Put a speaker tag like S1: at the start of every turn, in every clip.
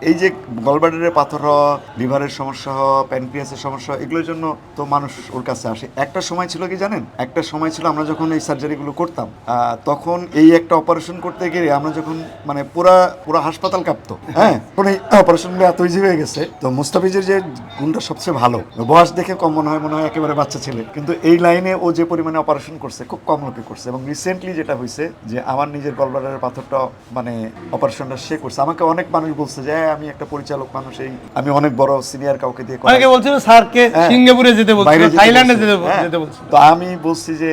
S1: এই যে গলব্লাডারের পাথর হওয়া, লিভারের সমস্যা হওয়া, প্যানক্রিয়াসের সমস্যা, এগুলোর জন্য তো মানুষ ওর কাছে আসে। একটা সময় ছিল কি জানেন, একটা সময় ছিল আমরা যখন এই সার্জারিগুলো করতাম, তখন এই একটা অপারেশন করতে গিয়ে আমরা যখন মানে পুরা হাসপাতাল কাঁপতো। হ্যাঁ, এখন এই অপারেশনগুলো এত ইজি হয়ে গেছে। তো মুস্তাফিজের যে গুণটা সবচেয়ে ভালো, বয়স দেখে কম মনে হয় একেবারে বাচ্চা ছেলে, কিন্তু এই লাইনে ও যে পরিমাণে অপারেশন করছে খুব কম লোকে করছে। এবং রিসেন্টলি যেটা হয়েছে যে আমার নিজের গলব্লাডারের পাথরটা মানে অপারেশনটা সে করছে। আমাকে অনেক মানুষ বলছে যে আমি একটা পরিচালক মানুষ, আমি অনেক বড় সিনিয়র কাউকে দিয়ে
S2: অনেকে বলছিল স্যারকে সিঙ্গাপুরে যেতে বলছিল, থাইল্যান্ডে যেতে বলছিল।
S1: তো আমি বলছি যে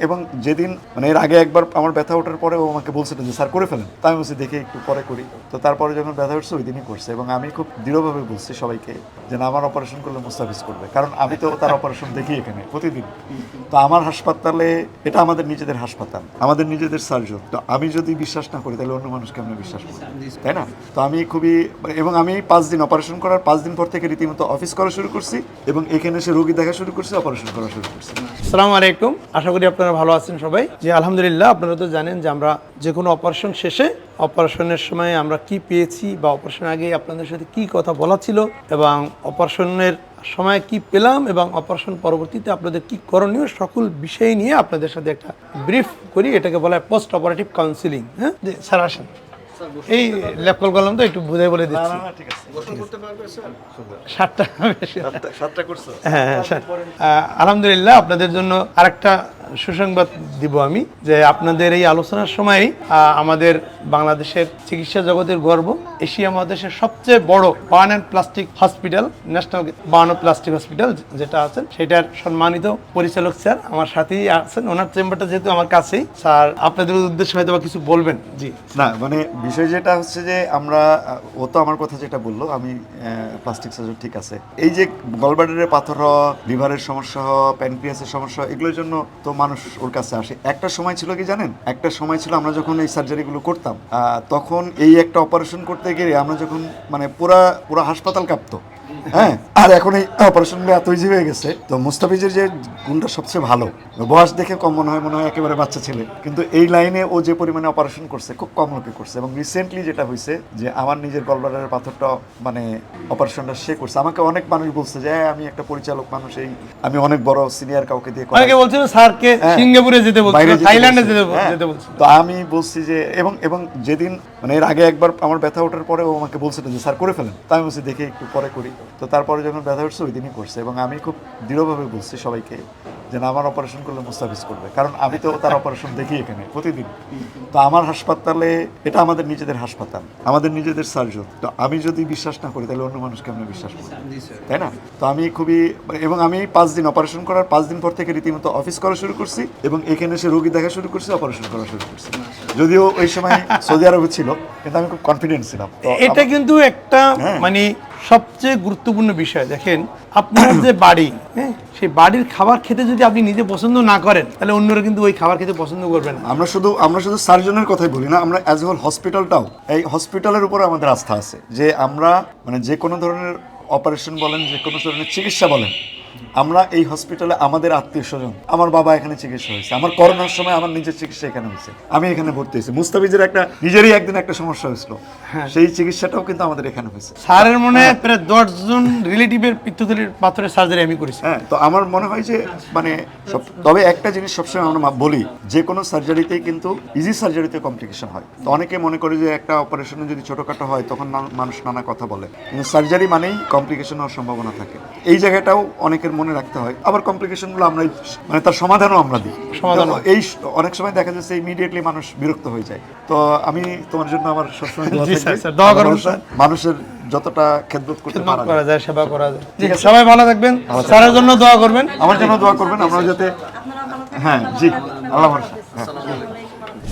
S1: এবং যেদিন মানে এর আগে একবার আমার ব্যথা ওঠার পরে ও আমাকে বলছিল যে স্যার করে ফেলেন, তো আমি বলছি দেখে একটু পরে করি। তো তারপরে যখন ব্যথা উঠছে ওই দিনই করছে। এবং আমি খুব দৃঢ়ভাবে বলছি সবাইকে যে না, আমার অপারেশন করলে মুস্তাফিজ করবে, কারণ আমি তো তার অপারেশন দেখি এখানে প্রতিদিন। তো আমার হাসপাতালে, এটা আমাদের নিজেদের হাসপাতাল, আমাদের নিজেদের সার্জন, তো আমি যদি বিশ্বাস না করি তাহলে অন্য মানুষ কেমন বিশ্বাস করবে, তাই না? তো আমি খুবই, এবং আমি 5 দিন অপারেশন করার 5 দিন পর থেকে রীতিমতো অফিস করা শুরু করছি এবং এখানে এসে রোগী দেখা শুরু করছি, অপারেশন করা শুরু করছি।
S2: আসসালামু আলাইকুম, আশা করি আপনারা ভালো আছেন সবাই। জি আলহামদুলিল্লাহ। আপনারা তো জানেন যে আমরা যে কোনো অপারেশন শেষে, অপারেশনের সময় আমরা কি পেয়েছি বা অপারেশন আগে আপনাদের সাথে কি কথা বলা ছিল এবং অপারেশনের সময় কি পেলাম এবং অপারেশন পরবর্তীতে আপনাদের কি করণীয়, সকল বিষয় নিয়ে আপনাদের সাথে একটা ব্রিফ করি। এটাকে বলা হয় পোস্ট অপারেটিভ কাউন্সিলিং। হ্যাঁ স্যার আসেন, এই ল্যাপকল কলম তো একটু বুঝাই বলে দিচ্ছি। আলহামদুলিল্লাহ, আপনাদের জন্য আরেকটা সুসংবাদ দিব আমি, যে আপনাদের এই আলোচনার সময় আমাদের বাংলাদেশের চিকিৎসা জগতের গর্ব, এশিয়া মহাদেশের সবচেয়ে বড় burn and plastic hospital, national burn ও প্লাস্টিক হসপিটাল যেটা আছেন, সেটার সম্মানিত পরিচালক স্যার আমার সাথেই আছেন। ওনার চেম্বারটা যেহেতু আমার কাছেই, স্যার আপনাদের উদ্দেশ্যে হয়তো কিছু বলবেন। জি
S1: না, মানে বিষয় যেটা হচ্ছে যে আমরা, ও তো আমার কথা যেটা বললো, আমি প্লাস্টিক সার্জন ঠিক আছে। এই যে গলব্লাডারের পাথর হওয়া, লিভারের সমস্যা হওয়া, প্যানক্রিয়াসের সমস্যা, এগুলোর জন্য তো মানুষ ওর কাছে আসে। একটা সময় ছিল কি জানেন, একটা সময় ছিল আমরা যখন এই সার্জারিগুলো করতাম, তখন এই একটা অপারেশন করতে গিয়ে আমরা যখন মানে পুরা হাসপাতাল কাঁপতো। হ্যাঁ, আর এখন এই অপারেশনগুলো এত ইজি হয়ে গেছে। তো মুস্তাফিজের যে গুণটা সবচেয়ে ভালো, বয়স দেখে কম মনে হয় একেবারে বাচ্চা ছেলে, কিন্তু এই লাইনে ও যে পরিমাণে অপারেশন করছে খুব কম লোকে করছে। এবং রিসেন্টলি যেটা হয়েছে যে আমার নিজের গলব্লাডারের পাথরটা মানে অপারেশনটা সে করছে। আমাকে অনেক মানুষ বলছে যে আমি একটা পরিচালক মানুষ, আমি অনেক বড় সিনিয়র কাউকে দিয়ে,
S2: অনেকে বলছিল স্যারকে সিঙ্গাপুরে যেতে বলছিল, থাইল্যান্ডে যেতে বলছিল।
S1: তো আমি বলছি যে এবং যেদিন মানে এর আগে একবার আমার ব্যথা ওঠার পরে ও আমাকে বলছিল যে স্যার করে ফেলেন, তো আমি বলছি দেখে একটু পরে করি। তো তারপরে যখন ব্যথা উঠছে ওই দিনই করছে। এবং আমি খুব দৃঢ়ভাবে বলছি সবাইকে যে না, আমার অপারেশন করলে মুস্তাফিজ করবে, কারণ আমি তো তার অপারেশন দেখি এখানে প্রতিদিন। তো আমার হাসপাতালে, এটা আমাদের নিজেদের হাসপাতাল, আমাদের নিজেদের সার্জন, তো আমি যদি বিশ্বাস না করি তাহলে অন্য মানুষ কেমন বিশ্বাস করবে, তাই না? তো আমি খুবই, এবং আমি 5 দিন অপারেশন করার 5 দিন পর থেকে রীতিমতো অফিস করা শুরু করছি এবং এখানে এসে রোগী দেখা শুরু করছি, অপারেশন করা শুরু করছি। যদিও ওই সময় সৌদি আরবে ছিল, কিন্তু আমি খুব কনফিডেন্ট ছিলাম।
S2: এটা কিন্তু একটা মানে সবচেয়ে গুরুত্বপূর্ণ বিষয়। দেখেন, আপনার যে বাড়ি, হ্যাঁ, সেই বাড়ির খাবার খেতে যদি আপনি নিজে পছন্দ না করেন, তাহলে অন্যরা কিন্তু ওই খাবার খেতে পছন্দ করবেন না।
S1: আমরা শুধু সার্জনের কথাই বলি না, আমরা অ্যাজ এ হোল হসপিটালটাও, এই হসপিটালের উপরে আমাদের আস্থা আছে যে আমরা মানে যে কোনো ধরনের অপারেশন বলেন, যে কোনো ধরনের চিকিৎসা বলেন, আমরা এই হসপিটালে আমাদের আত্মীয় স্বজন, আমার বাবা এখানে চিকিৎসা হয়েছে, আমার করোনার সময় আমার নিজের চিকিৎসা এখানে হয়েছে, আমি এখানে ভর্তি হয়েছি। মুস্তাফিজের নিজেরই একদিন একটা সমস্যা হয়েছিল, সেই চিকিৎসাটাও কিন্তু আমাদের এখানে হয়েছে।
S2: স্যারের মনে হয় প্রায় 10 জন রিলেটিভের পিত্তথলির পাথরের সার্জারি আমি করেছি।
S1: হ্যাঁ, তো আমার মনে হয় যে মানে তবে একটা জিনিস সবসময় আমরা বলি, যে কোনো সার্জারিতেই কিন্তু ইজি সার্জারিতে কমপ্লিকেশন হয়। তো অনেকে মনে করে যে একটা অপারেশনে যদি ছোটোখাটো হয় তখন মানুষ নানা কথা বলে, কিন্তু সার্জারি মানেই কমপ্লিকেশন হওয়ার সম্ভাবনা থাকে। এই জায়গাটাও অনেকের মনে রাখতে হয়। আবার কমপ্লিকেশনগুলো আমরা মানে তার সমাধানও আমরা দিই। এই অনেক সময় দেখা যাচ্ছে ইমিডিয়েটলি মানুষ বিরক্ত হয়ে যায়। তো আমি তোমার জন্য আমার সবসময় দোয়া করব, মানুষের যতটা খেদমত করতে
S2: করা যায়, সেবা করা যায়। সবাই ভালো থাকবেন, স্যারের জন্য দোয়া করবেন,
S1: আমার জন্য দোয়া করবেন, আমরা যাতে, হ্যাঁ জি, আল্লাহ ভরসা।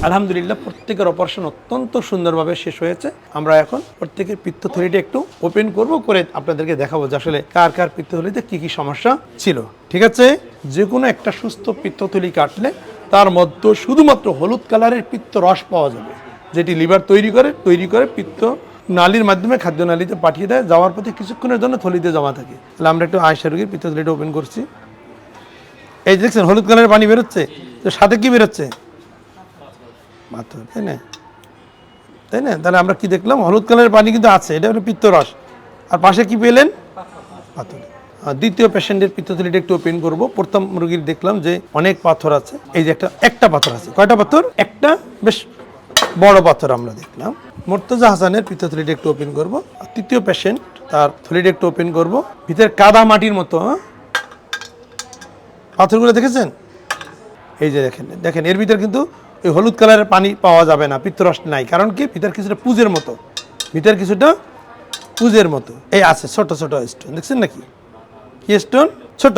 S2: আলহামদুলিল্লাহ, প্রত্যেকের অপারেশন অত্যন্ত সুন্দরভাবে শেষ হয়েছে। আমরা এখন প্রত্যেকের পিত্তথলিটা একটু ওপেন করে আপনাদেরকে দেখাবো যে আসলে কার কার পিত্তথলিতে কি কি সমস্যা ছিল। ঠিক আছে, যে কোনো একটা সুস্থ পিত্তথলি কাটলে তার মধ্যে শুধুমাত্র হলুদ কালারের পিত্ত রস পাওয়া যাবে, যেটি লিভার তৈরি করে পিত্ত নালীর মাধ্যমে খাদ্য নালীতে পাঠিয়ে দেয়, যাওয়ার পথে কিছুক্ষণের জন্য থলিতে জমা থাকে। তাহলে আমরা একটু আয়েশা রোগীর পিত্তথলিটা ওপেন করছি। এই দেখছেন হলুদ কালারের পানি বেরোচ্ছে, তো সাথে কি বেরোচ্ছে? পাথর, তাই না? তাই না? তাহলে আমরা কি দেখলাম, হলুদ কালারের পানি কিন্তু আছে, এটা হলো পিত্তরস। আর পাশে কি পেলেন? পাথর। দ্বিতীয় পেশেন্টের পিত্তথলিটা একটু ওপেন করব। প্রথম রোগীর দেখলাম যে অনেক পাথর আছে, এই যে একটা পাথর আছে। কয়টা পাথর? একটা বেশ বড় পাথর আমরা দেখলাম। মুর্তজা হাসানের পিত্তথলিটা একটু ওপেন করব। আর তৃতীয় পেশেন্ট, তার থলিটা একটু ওপেন করব। ভিতরে কাদা মাটির মতো, পাথরগুলো দেখেছেন? এই যে দেখেন দেখেন, এর ভিতরে কিন্তু এই হলুদ কালারের পানি পাওয়া যাবে না, পিত্তরস নাই। কারণ কি? ভিতরে কিছুটা পুজের মতো, ভিতরে কিছুটা পুজের মতো এই আছে, ছোট ছোট স্টোন দেখছেন নাকি? কি স্টোন? ছোট।